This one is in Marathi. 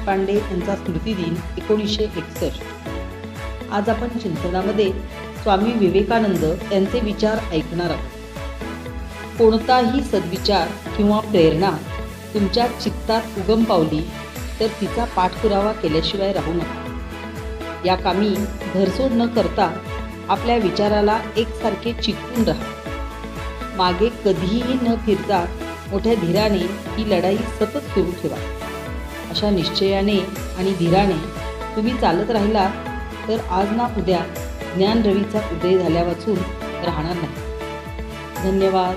देशपांडे यांचा स्मृतिदिन 1961। आज आपण चिंतनामध्ये स्वामी विवेकानंद यांचे विचार ऐकणार आहोत। कोणताही सद्विचार किंवा प्रेरणा तुमच्या चित्तात उगम पावली तर तिचा पाठपुरावा केल्याशिवाय राहू नका। या कामी धरसोड न करता आपल्या विचाराला एकसारखे चिकटून राहा। मागे कधीही न फिरता मोठ्या धीराने ही लढाई सतत सुरू ठेवा। अशा निश्चयाने आणि धीराने तुम्ही चालत राहिला तर आज ना उद्या ज्ञान रवीचा उदय झाल्यावाचून राहणार नाही। धन्यवाद।